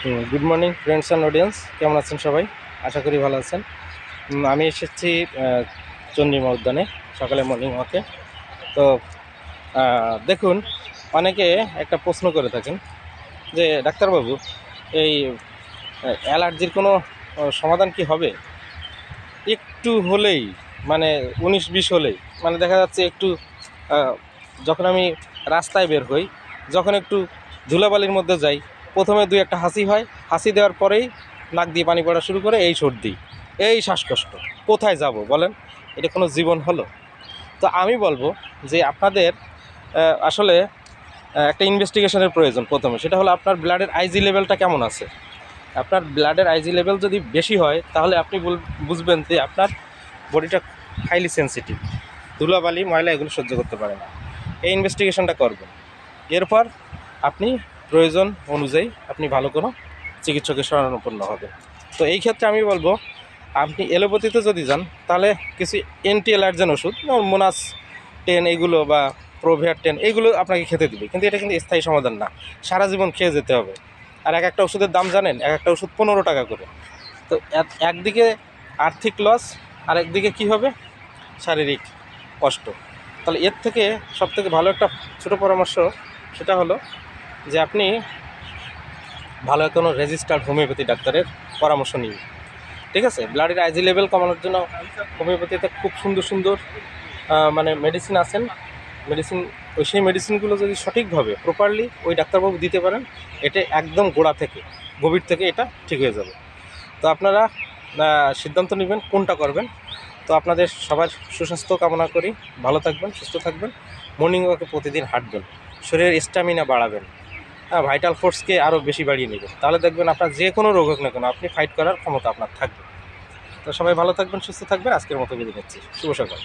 Good morning friends and audience, কেমন আছেন সবাই? আশা করি ভালো আছেন। আমি এসেছি চন্দ্রিমা উদ্যানে সকালে মর্নিং ওয়াকে। তো দেখুন, অনেকে একটা প্রশ্ন করে থাকেন যে ডাক্তারবাবু, এই অ্যালার্জির কোনো সমাধান কি হবে? একটু হলেই, মানে 19-20 হলেই, মানে দেখা যাচ্ছে একটু আহ, যখন আমি রাস্তায় বের হই, যখন একটু ধুলাবালির মধ্যে যাই, প্রথমে দুই একটা হাসি হয়, হাসি দেওয়ার পরেই নাক দিয়ে পানি পড়া শুরু করে, এই সর্দি, এই শ্বাসকষ্ট, কোথায় যাব বলেন? এটা কোনো জীবন হলো? তো আমি বলবো যে আপনাদের আসলে একটা ইনভেস্টিগেশনের প্রয়োজন। প্রথমে সেটা হলো আপনার ব্লাডের আইজি লেভেলটা কেমন আছে। আপনার ব্লাডের আইজি লেভেল যদি বেশি হয়, তাহলে আপনি বুঝবেন যে আপনার বডিটা হাইলি সেন্সিটিভ, ধুলাবালি ময়লা এগুলো সহ্য করতে পারে না। এই ইনভেস্টিগেশনটা করবেন। এরপর আপনি প্রয়োজন অনুযায়ী আপনি ভালো কোনো চিকিৎসকের শরণাপন্ন হবেন। তো এই ক্ষেত্রে আমি বলবো, আপনি এলোপ্যাথিতে যদি যান, তাহলে কিছু অ্যান্টি অ্যালার্জেন ওষুধ, যেমন মোনাস 10 এইগুলো বা প্রোভিয়ার 10 এইগুলো আপনাকে খেতে দিবে, কিন্তু এটা কিন্তু স্থায়ী সমাধান না। সারা জীবন খেয়ে যেতে হবে। আর এক একটা ওষুধের দাম জানেন? এক একটা ওষুধ 15 টাকা করে। তো একদিকে আর্থিক লস, আর একদিকে কী হবে? শারীরিক কষ্ট। তাহলে এর থেকে সবথেকে ভালো একটা ছোটো পরামর্শ, সেটা হলো যে আপনি ভালো কোনো রেজিস্টার্ড হোমিওপ্যাথি ডাক্তারের পরামর্শ নিন। ঠিক আছে? ব্লাডের আইজি লেভেল কমানোর জন্য হোমিওপ্যাথিতে খুব সুন্দর সুন্দর মানে মেডিসিন আছেন। মেডিসিন, সেই মেডিসিনগুলো যদি সঠিকভাবে প্রপারলি ওই ডাক্তারবাবু দিতে পারেন, এটা একদম গোড়া থেকে, গভীর থেকে এটা ঠিক হয়ে যাবে। তো আপনারা সিদ্ধান্ত নেবেন কোনটা করবেন। তো আপনাদের সবার সুস্বাস্থ্য কামনা করি। ভালো থাকবেন, সুস্থ থাকবেন, মর্নিং ওয়াকে প্রতিদিন হাঁটবেন, শরীরের স্ট্যামিনা বাড়াবেন, হ্যাঁ, ভাইটাল ফোর্সকে আরও বেশি বাড়িয়ে নেবেন। তাহলে দেখবেন আপনার যে কোনো রোগ হোক না কেন, আপনি ফাইট করার ক্ষমতা আপনার থাকবে। তো সবাই ভালো থাকবেন, সুস্থ থাকবেন। আজকের মতো বিদায় নিচ্ছি। শুভ সকাল।